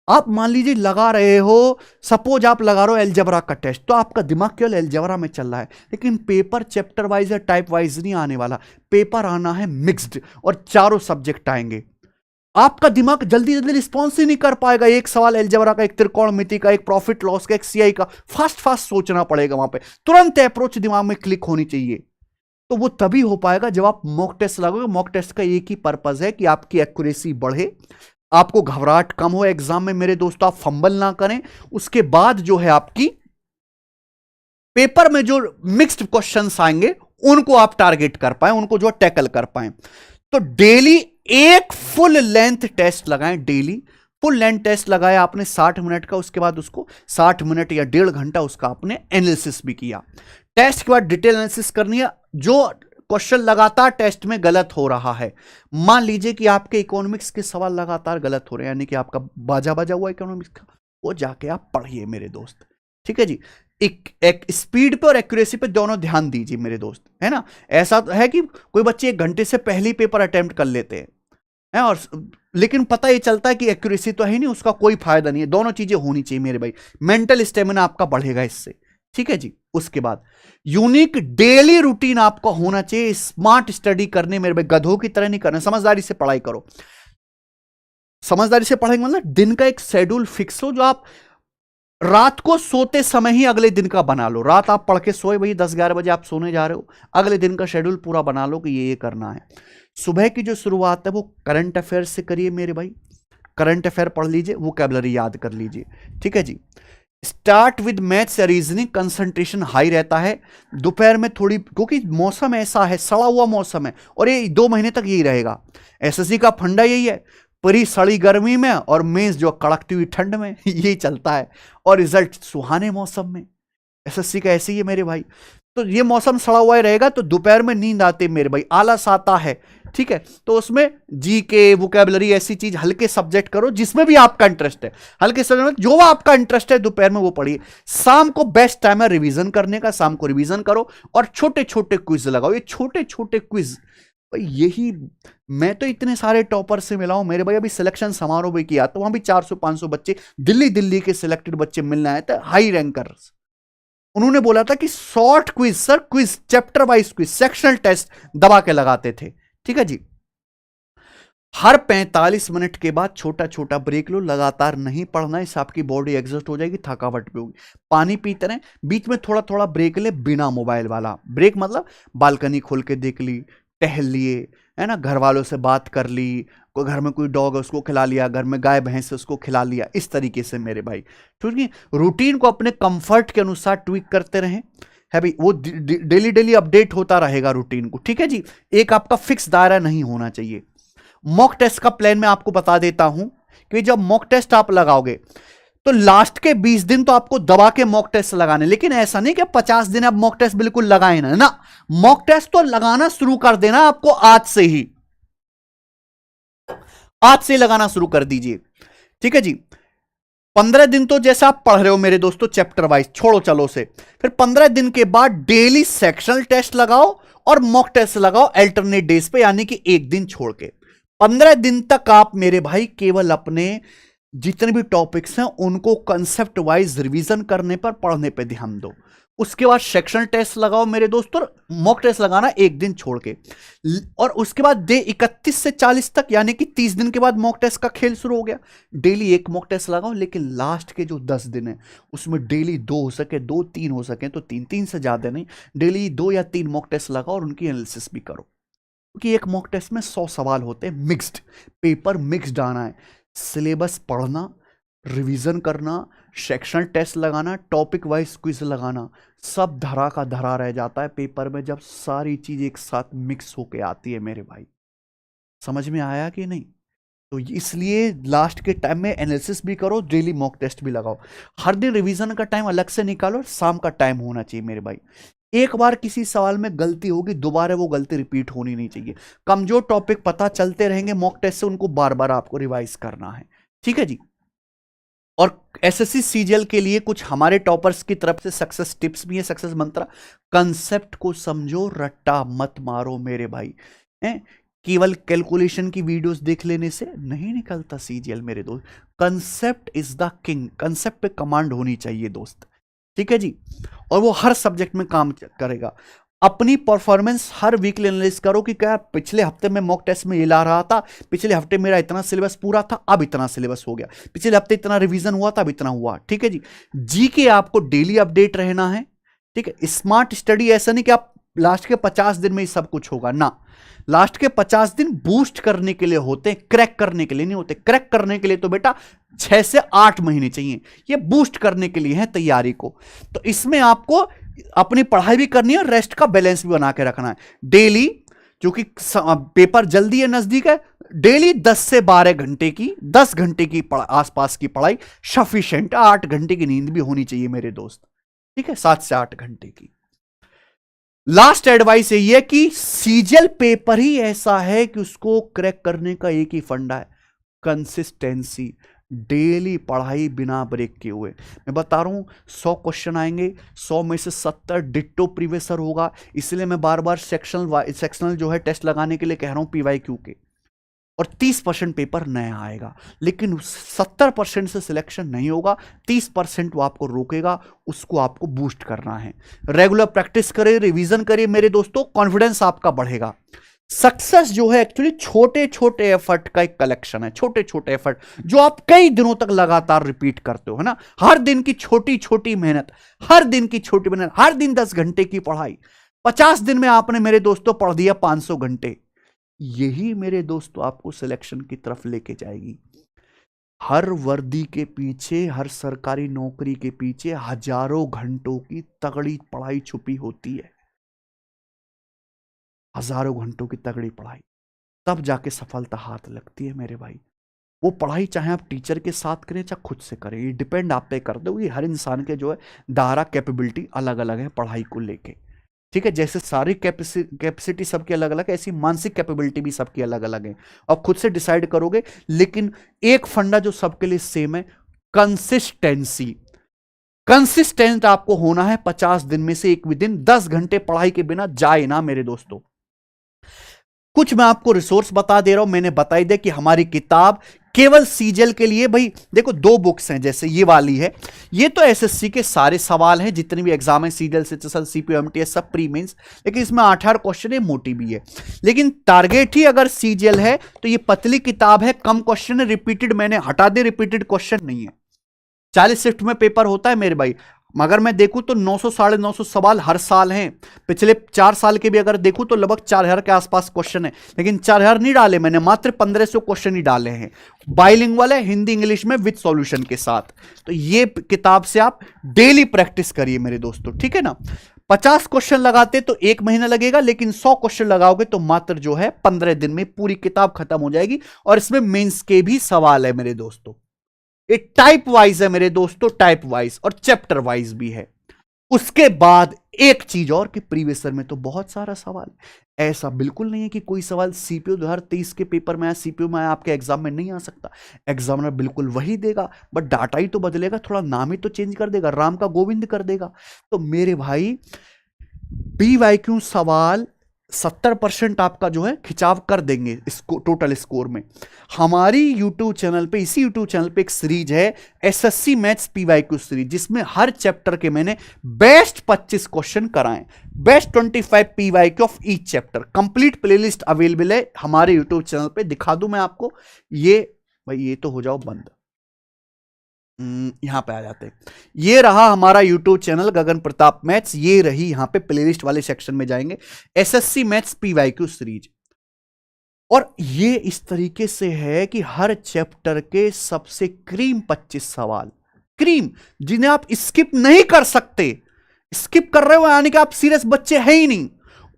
[SPEAKER 1] आप मान लीजिए लगा रहे हो, सपोज आप लगा रहे हो एलजेब्रा का टेस्ट, तो आपका दिमाग केवल एलजेब्रा में चल रहा है, लेकिन पेपर चैप्टर वाइज या टाइप वाइज नहीं आने वाला। पेपर आना है मिक्स्ड, और चारों सब्जेक्ट आएंगे। आपका दिमाग जल्दी जल्दी रिस्पॉन्स ही नहीं कर पाएगा। एक सवाल एलजेब्रा का, एक त्रिकोणमिति का, एक प्रॉफिट लॉस का, एक सीआई का, फास्ट सोचना पड़ेगा वहां पे, तुरंत अप्रोच दिमाग में क्लिक होनी चाहिए। तो वो तभी हो पाएगा जब आप मॉक टेस्ट लगाओगे। मॉक टेस्ट का एक ही पर्पज है कि आपकी एक्यूरेसी बढ़े, आपको घबराहट कम हो एग्जाम में मेरे दोस्तों, आप फंबल ना करें। उसके बाद जो है आपकी पेपर में जो मिक्स्ड क्वेश्चंस आएंगे उनको आप टारगेट कर पाए, उनको जो टैकल कर पाए। तो डेली एक फुल लेंथ टेस्ट लगाएं। डेली फुल लेंथ टेस्ट लगाया आपने 60 मिनट का, उसके बाद उसको 60 मिनट या 1.5 घंटा उसका आपने एनालिसिस भी किया। टेस्ट के बाद डिटेल एनालिसिस करनी है। जो क्वेश्चन लगातार टेस्ट में गलत हो रहा है, मान लीजिए कि आपके इकोनॉमिक्स के सवाल लगातार गलत हो रहे हैं, यानी कि आपका बाजा हुआ इकोनॉमिक्स का, वो जाके आप पढ़िए मेरे दोस्त, ठीक है जी। एक स्पीड पे और एक्यूरेसी पे दोनों ध्यान दीजिए मेरे दोस्त, है ना। ऐसा है कि कोई बच्चे 1 घंटे से पहले ही पेपर अटेम्प्ट कर लेते हैं, और लेकिन पता ये चलता है कि एक्यूरेसी तो है नहीं, उसका कोई फायदा नहीं है। दोनों चीजें होनी चाहिए मेरे भाई, मेंटल स्टेमिना आपका बढ़ेगा इससे, ठीक है जी। उसके बाद यूनिक डेली रूटीन आपका होना चाहिए। स्मार्ट स्टडी करने मेरे भाई, गधों की तरह नहीं करना, समझदारी से पढ़ाई करो। समझदारी से पढ़ाई मतलब दिन का एक शेड्यूल फिक्स हो, जो आप रात को सोते समय ही अगले दिन का बना लो। रात आप पढ़ के सोए, भाई 10-11 बजे आप सोने जा रहे हो, अगले दिन का शेड्यूल पूरा बना लो कि ये करना है। सुबह की जो शुरुआत है वो करंट अफेयर से करिए मेरे भाई, करंट अफेयर पढ़ लीजिए, वोकैबुलरी याद कर लीजिए, ठीक है जी। स्टार्ट विद मैथ्स या रीजनिंग, कंसंट्रेशन हाई रहता है। दोपहर में थोड़ी, क्योंकि मौसम ऐसा है, सड़ा हुआ मौसम है, और ये 2 महीने तक यही रहेगा। एसएससी का फंडा यही है, परी सड़ी गर्मी में और मेंस जो कड़कती हुई ठंड में यही चलता है, और रिजल्ट सुहाने मौसम में। एसएससी का ऐसे ही है मेरे भाई। तो ये मौसम सड़ा हुआ ही रहेगा, तो दोपहर में नींद आती है मेरे भाई, आलस आता है, ठीक है। तो उसमें जीके, वोकैबुलरी, ऐसी चीज हल्के सब्जेक्ट करो जिसमें भी आपका इंटरेस्ट है, हल्के सब्जेक्ट जो आपका इंटरेस्ट है दोपहर में वो पढ़िए। शाम को बेस्ट टाइम है रिवीजन करने का, शाम को रिवीजन करो और छोटे छोटे क्विज लगाओ। ये छोटे छोटे क्विज, यही मैं तो इतने सारे टॉपर से मिला हूं मेरे भाई। अभी सिलेक्शन समारोह भी किया तो वहां भी 400-500 बच्चे, दिल्ली के सिलेक्टेड बच्चे मिलने आए थे, हाई रैंकर्स। उन्होंने बोला था कि short quiz sir, quiz chapter wise quiz, sectional test दबा के लगाते थे, ठीक है जी। हर 45 मिनट के बाद छोटा छोटा ब्रेक लो, लगातार नहीं पढ़ना है, इससे आपकी बॉडी एग्जॉस्ट हो जाएगी, थकावट भी होगी। पानी पीते रहें, बीच में थोड़ा थोड़ा ब्रेक ले, बिना मोबाइल वाला ब्रेक, मतलब बालकनी खोल के देख ली, टहल लिए, है ना, घर वालों से बात कर ली, कोई घर में कोई डॉग है उसको खिला लिया, घर में गाय भैंस है उसको खिला लिया, इस तरीके से मेरे भाई, ठीक है। रूटीन को अपने कंफर्ट के अनुसार ट्विक करते रहें, है भाई, वो डेली डेली अपडेट होता रहेगा रूटीन को, ठीक है जी। एक आपका फिक्स दायरा नहीं होना चाहिए। मॉक टेस्ट का प्लान मैं आपको बता देता हूं कि जब मॉक टेस्ट आप लगाओगे तो लास्ट के 20 दिन तो आपको दबा के मॉक टेस्ट लगाने, लेकिन ऐसा नहीं कि 50 दिन आप मॉक टेस्ट बिल्कुल लगाए ना, मॉक टेस्ट तो लगाना शुरू कर देना आपको आज से ही, आज से लगाना शुरू कर दीजिए, ठीक है जी। 15 दिन तो जैसे आप पढ़ रहे हो मेरे दोस्तों चैप्टर वाइज, छोड़ो चलो से, फिर 15 दिन के बाद डेली सेक्शनल टेस्ट लगाओ और मॉक टेस्ट लगाओ अल्टरनेट डेज पे, यानी कि एक दिन छोड़ के। 15 दिन तक आप मेरे भाई केवल अपने जितने भी टॉपिक्स हैं उनको कंसेप्ट वाइज रिवीजन करने पर, पढ़ने पे ध्यान दो। उसके बाद सेक्शनल टेस्ट लगाओ मेरे दोस्तों, मॉक टेस्ट लगाना एक दिन छोड़ के, और उसके बाद डे 31 से 40 तक, यानी कि 30 दिन के बाद मॉक टेस्ट का खेल शुरू हो गया। डेली एक मॉक टेस्ट लगाओ, लेकिन लास्ट के जो 10 दिन है उसमें डेली 2 हो सके, 2-3 हो सके तो 3 से ज्यादा नहीं, डेली 2 या 3 मॉक टेस्ट लगाओ और उनकी एनालिसिस भी करो, क्योंकि एक मॉक टेस्ट में 100 सवाल होते हैं, मिक्स्ड पेपर, मिक्स्ड आना है। सिलेबस पढ़ना, रिवीजन करना, सेक्शनल टेस्ट लगाना, टॉपिक वाइज क्विज लगाना, सब धरा का धरा रह जाता है पेपर में जब सारी चीज एक साथ मिक्स होके आती है मेरे भाई। समझ में आया कि नहीं? तो इसलिए लास्ट के टाइम में एनालिसिस भी करो, डेली मॉक टेस्ट भी लगाओ, हर दिन रिवीजन का टाइम अलग से निकालो, शाम का टाइम होना चाहिए मेरे भाई। एक बार किसी सवाल में गलती होगी, दोबारा वो गलती रिपीट होनी नहीं चाहिए। कमजोर टॉपिक पता चलते रहेंगे मॉक टेस्ट से, उनको बार बार आपको रिवाइज करना है, ठीक है जी। और एसएससी सीजीएल के लिए कुछ हमारे टॉपर्स की तरफ से सक्सेस टिप्स भी है, सक्सेस मंत्र। कंसेप्ट को समझो, रट्टा मत मारो मेरे भाई, केवल कैलकुलेशन की वीडियोस देख लेने से नहीं निकलता सीजीएल मेरे दोस्त। Concept is the king, concept पे कमांड होनी चाहिए दोस्त, ठीक है जी। और वो हर सब्जेक्ट में काम करेगा। अपनी परफॉर्मेंस हर वीकली एनालाइज करो कि क्या पिछले हफ्ते में मॉक टेस्ट में ये ला रहा था, पिछले हफ्ते मेरा इतना सिलेबस पूरा था, अब इतना सिलेबस हो गया, पिछले हफ्ते इतना रिवीजन हुआ था, अब इतना हुआ, ठीक है जी। जी के आपको डेली अपडेट रहना है, ठीक है। स्मार्ट स्टडी ऐसा नहीं कि आप लास्ट के 50 दिन में ही सब कुछ होगा ना, लास्ट के 50 दिन बूस्ट करने के लिए होते हैं, क्रैक करने के लिए नहीं होते। क्रैक करने के लिए तो बेटा 6 से 8 महीने चाहिए, ये बूस्ट करने के लिए है तैयारी को। तो इसमें आपको अपनी पढ़ाई भी करनी है और रेस्ट का बैलेंस भी बना के रखना है। डेली, क्योंकि पेपर जल्दी है, नजदीक है, डेली 10 से 12 घंटे की, 10 घंटे की आसपास की पढ़ाई सफिशिएंट, 8 घंटे की नींद भी होनी चाहिए मेरे दोस्त, ठीक है, 7 से 8 घंटे की। लास्ट एडवाइस यही है कि सीजीएल पेपर ही ऐसा है कि उसको क्रैक करने का एक ही फंडा है, कंसिस्टेंसी, डेली पढ़ाई बिना ब्रेक के हुए। मैं बता रहा हूं 100 क्वेश्चन आएंगे, 100 में से 70 डिट्टो प्रीवियसर होगा, इसलिए मैं बार बार सेक्शनल जो है टेस्ट लगाने के लिए कह रहा हूं पीवाईक्यू के, और 30% पेपर नया आएगा, लेकिन 70% से सिलेक्शन नहीं होगा, 30% वो आपको रोकेगा, उसको आपको बूस्ट करना है। रेगुलर प्रैक्टिस करें, रिवीजन करिए मेरे दोस्तों, कॉन्फिडेंस आपका बढ़ेगा। सक्सेस जो है एक्चुअली छोटे छोटे एफर्ट का एक कलेक्शन है, छोटे छोटे एफर्ट जो आप कई दिनों तक लगातार रिपीट करते हो, है ना। हर दिन की छोटी छोटी मेहनत, हर दिन की छोटी मेहनत, हर दिन 10 घंटे की पढ़ाई, 50 दिन में आपने मेरे दोस्तों पढ़ दिया 500 घंटे, यही मेरे दोस्तों आपको सिलेक्शन की तरफ लेके जाएगी। हर वर्दी के पीछे, हर सरकारी नौकरी के पीछे हजारों घंटों की तगड़ी पढ़ाई छुपी होती है, हजारों घंटों की तगड़ी पढ़ाई, तब जाके सफलता हाथ लगती है मेरे भाई। वो पढ़ाई चाहे आप टीचर के साथ करें चाहे खुद से करें, ये डिपेंड आप पे कर दो। ये हर इंसान के जो है दायरा कैपेबिलिटी अलग अलग है पढ़ाई को लेके, ठीक है। जैसे सारी कैपेसिटी सबकी अलग अलग है, ऐसी मानसिक कैपेबिलिटी भी सबकी अलग अलग है, और खुद से डिसाइड करोगे। लेकिन एक फंडा जो सबके लिए सेम है, कंसिस्टेंसी। कंसिस्टेंट आपको होना है। 50 दिन में से एक भी दिन 10 घंटे पढ़ाई के बिना जाए ना मेरे दोस्तों। कुछ मैं आपको रिसोर्स बता दे रहा हूं, मैंने बताई दे कि हमारी किताब केवल सीजीएल के लिए। भाई देखो, 2 बुक्स हैं, जैसे ये वाली है, ये तो एसएससी के सारे सवाल हैं, जितने भी एग्जाम है, सीजीएल सिचुएशन सीपीयू एमटीएस सब प्री मेंस, लेकिन इसमें 8 क्वेश्चन है, मोटी भी है। लेकिन टारगेट ही अगर सीजीएल है तो ये पतली किताब है, कम क्वेश्चन है, रिपीटेड मैंने हटा दे, रिपीटेड क्वेश्चन नहीं है। 40 शिफ्ट में पेपर होता है मेरे भाई, मगर मैं देखूं तो 900 साढ़े 900 सवाल हर साल हैं। पिछले 4 साल के भी अगर देखूं तो लगभग 4000 के आसपास क्वेश्चन है, लेकिन 4000 नहीं डाले मैंने, मात्र 1500 क्वेश्चन ही डाले हैं। बाइलिंगुअल है, हिंदी इंग्लिश में विद सॉल्यूशन के साथ। तो ये किताब से आप डेली प्रैक्टिस करिए मेरे दोस्तों, ठीक है ना। 50 क्वेश्चन लगाते तो 1 महीना लगेगा, लेकिन 100 क्वेश्चन लगाओगे तो मात्र जो है 15 दिन में पूरी किताब खत्म हो जाएगी। और इसमें मेंस के भी सवाल है मेरे दोस्तों। ये टाइप वाइज है मेरे दोस्तों, टाइप वाइज और चैप्टर वाइज भी है। उसके बाद एक चीज और कि प्रीवियस ईयर में तो बहुत सारा सवाल, ऐसा बिल्कुल नहीं है कि कोई सवाल सीपीयू 2023 के पेपर में आया, सीपीयू में आया, आपके एग्जाम में नहीं आ सकता। एग्जामिनर बिल्कुल वही देगा, बट डाटा ही तो बदलेगा, थोड़ा नाम ही तो चेंज कर देगा, राम का गोविंद कर देगा। तो मेरे भाई पीवाईक्यू सवाल 70% आपका जो है खिंचाव कर देंगे इसको टोटल स्कोर में। हमारी यूट्यूब चैनल पे, इसी यूट्यूब चैनल पे एक सीरीज है एसएससी मैथ्स पीवाईक्यू सीरीज, जिसमें हर चैप्टर के मैंने बेस्ट 25 क्वेश्चन कराए, best 25 PYQ of each chapter. Complete playlist available है हमारे यूट्यूब चैनल पे, दिखा दूं मैं आपको। ये भाई ये तो हो जाओ बंद, यहां पे आ जाते हैं। ये रहा हमारा YouTube चैनल गगन प्रताप मैथ्स, ये रही यहां पे प्लेलिस्ट वाले सेक्शन में जाएंगे एसएससी मैथ्स पीवाईक्यू सीरीज। और ये इस तरीके से है कि हर चैप्टर के सबसे क्रीम 25 सवाल, क्रीम, जिन्हें आप स्किप नहीं कर सकते। स्किप कर रहे हो यानी कि आप सीरियस बच्चे हैं ही नहीं,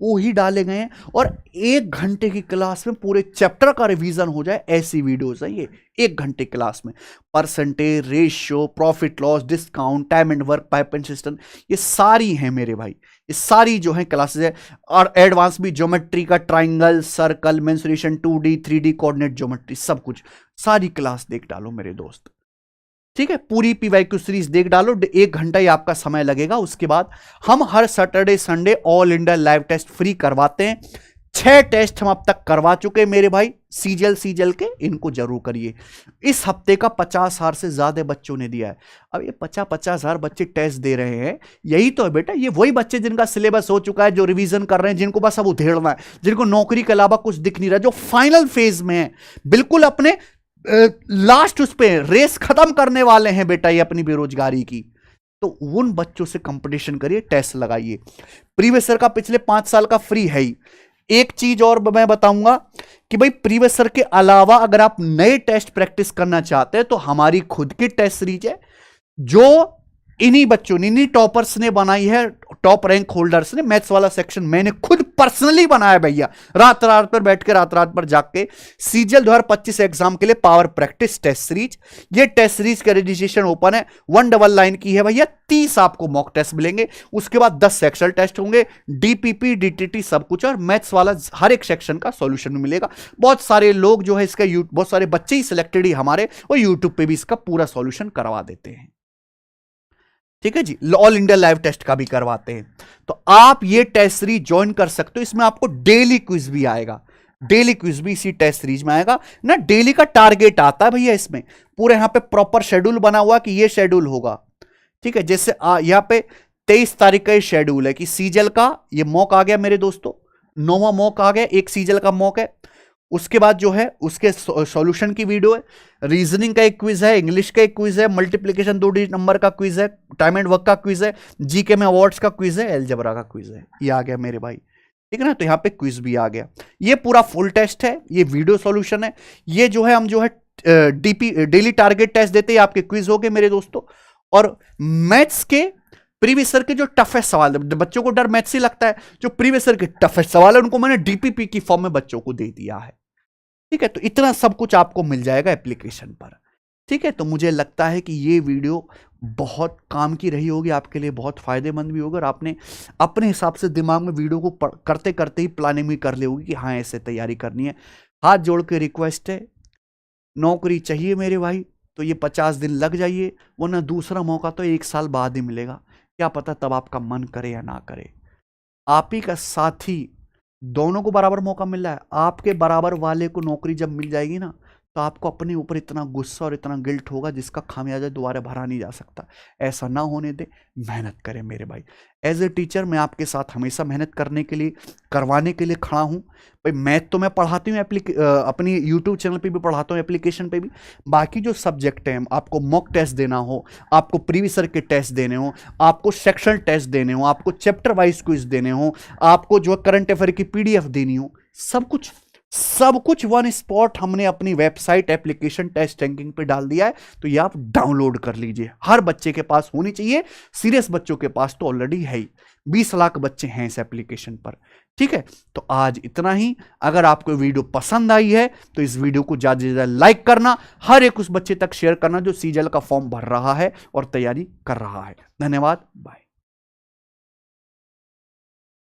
[SPEAKER 1] वो ही डाले गए हैं। और 1 घंटे की क्लास में पूरे चैप्टर का रिवीजन हो जाए, ऐसी वीडियोस हैं ये 1 घंटे क्लास में। Percentage, ratio, profit loss, discount, time and work, pipeline system, ये सारी हैं मेरे भाई, ये सारी जो है क्लासेस है। और एडवांस भी, ज्योमेट्री का, triangle, circle, mensuration, 2D 3D coordinate geometry, सब कुछ, सारी क्लास देख डालो मेरे दोस्त, ठीक है। पूरी पीवाईक्यू सीरीज देख डालो, 1 घंटा ही आपका समय लगेगा। उसके बाद हम हर Saturday Sunday all India live test free करवाते हैं। 6 टेस्ट हम अब तक करवा चुके हैं मेरे भाई, सीजीएल के, इनको जरूर करिए। इस हफ्ते का 50,000 से ज्यादा बच्चों ने दिया है। अब ये 50,000 बच्चे टेस्ट दे रहे हैं, यही तो है बेटा, ये वही बच्चे जिनका सिलेबस हो चुका है, जो रिवीजन कर रहे हैं, जिनको बस अब उधेड़ना है, जिनको नौकरी के अलावा कुछ दिख नहीं रहा, जो फाइनल फेज में है, बिल्कुल अपने लास्ट उस पे रेस खत्म करने वाले हैं बेटा ये अपनी बेरोजगारी की। तो उन बच्चों से कंपटीशन करिए, टेस्ट लगाइए। प्रीवियस ईयर का पिछले 5 साल का फ्री है ही। एक चीज और मैं बताऊंगा कि भाई प्रीवियस ईयर के अलावा अगर आप नए टेस्ट प्रैक्टिस करना चाहते हैं तो हमारी खुद की टेस्ट सीरीज है, जो इन्हीं बच्चों ने, इन्हीं टॉपर्स ने बनाई है, टॉप रैंक होल्डर्स ने। मैथ्स वाला सेक्शन मैंने खुद पर्सनली बनाया भैया, रात रात पर बैठ के, रात रात पर जाग के। सीजीएल 2025 एग्जाम के लिए पावर प्रैक्टिस टेस्ट सीरीज, ये टेस्ट सीरीज का रजिस्ट्रेशन ओपन है। 199 की है भैया, 30 आपको मॉक टेस्ट मिलेंगे, उसके बाद 10 सेक्शनल टेस्ट होंगे, डीपीपी डीटीटी सब कुछ, और मैथ्स वाला हर एक सेक्शन का सॉल्यूशन मिलेगा। बहुत सारे लोग जो है इसका, बहुत सारे बच्चे ही सिलेक्टेड ही हमारे, और यूट्यूब पे भी इसका पूरा सॉल्यूशन करवा देते हैं, ठीक है जी। ऑल इंडिया लाइव टेस्ट का भी करवाते हैं, तो आप ये टेस्ट सीरीज ज्वाइन कर सकते हो। इसमें आपको डेली क्विज भी आएगा, डेली क्विज भी इसी टेस्ट सीरीज में आएगा ना। डेली का टारगेट आता है भैया इसमें, पूरे यहां पे प्रॉपर शेड्यूल बना हुआ कि ये शेड्यूल होगा, ठीक है। जैसे यहां पे 23 तारीख का ये शेड्यूल है कि सीजीएल का ये मॉक आ गया मेरे दोस्तों, 9वां मॉक आ गया, एक सीजीएल का मॉक है। उसके बाद जो है उसके सॉल्यूशन की वीडियो है, रीजनिंग का एक क्विज है, इंग्लिश का एक क्विज है, मल्टीप्लिकेशन 2 डिजिट नंबर का क्विज है, टाइम एंड वर्क का क्विज है, जीके में अवार्ड्स का क्विज है, एलजेब्रा का क्विज है। ये आ गया मेरे भाई, ठीक है ना। तो यहां पे क्विज भी आ गया। ये पूरा फुल टेस्ट है, ये वीडियो सॉल्यूशन है। ये जो है हम जो है डीपी डेली टारगेट टेस्ट देते हैं, आपके क्विज हो गए मेरे दोस्तों। और मैथ्स के प्रीवियस ईयर के जो टफेस्ट सवाल है, बच्चों को डर मैथ्स ही लगता है, जो प्रीवियस ईयर के टफेस्ट सवाल है उनको मैंने डीपीपी की फॉर्म में बच्चों को दे दिया है। ठीक है, तो इतना सब कुछ आपको मिल जाएगा एप्लीकेशन पर। ठीक है, तो मुझे लगता है कि ये वीडियो बहुत काम की रही होगी आपके लिए, बहुत फायदेमंद भी होगा। और आपने अपने हिसाब से दिमाग में वीडियो को करते करते ही प्लानिंग भी कर ली होगी कि हाँ ऐसे तैयारी करनी है। हाथ जोड़ के रिक्वेस्ट है, नौकरी चाहिए मेरे भाई तो ये 50 दिन लग जाइए, वरना दूसरा मौका तो 1 साल बाद ही मिलेगा। क्या पता तब आपका मन करे या ना करे। आप ही का साथी, दोनों को बराबर मौका मिल रहा है। आपके बराबर वाले को नौकरी जब मिल जाएगी ना, तो आपको अपने ऊपर इतना गुस्सा और इतना गिल्ट होगा जिसका खामियाजा दोबारा भरा नहीं जा सकता। ऐसा ना होने दे, मेहनत करें मेरे भाई। एज ए टीचर मैं आपके साथ हमेशा मेहनत करने के लिए, करवाने के लिए खड़ा हूँ भाई। मैथ तो मैं पढ़ाती हूँ, अपनी यूट्यूब चैनल पे भी पढ़ाता हूँ, एप्लीकेशन पे भी। बाकी जो सब्जेक्ट हैं, आपको मॉक टेस्ट देना हो, आपको प्रीवियस ईयर के टेस्ट देने हो, आपको सेक्शनल टेस्ट देने हो, आपको चैप्टर वाइज क्विज देने हो, आपको जो करंट अफेयर की PDF देनी हो, सब कुछ वन स्पॉट हमने अपनी वेबसाइट एप्लीकेशन टेस्ट रैंकिंग पे डाल दिया है। तो ये आप डाउनलोड कर लीजिए। हर बच्चे के पास होनी चाहिए, सीरियस बच्चों के पास तो ऑलरेडी है ही। 20 लाख बच्चे हैं इस एप्लीकेशन पर। ठीक है, तो आज इतना ही। अगर आपको वीडियो पसंद आई है तो इस वीडियो को ज्यादा से ज्यादा लाइक करना, हर एक उस बच्चे तक शेयर करना जो सीजीएल का फॉर्म भर रहा है और तैयारी कर रहा है। धन्यवाद, बाय।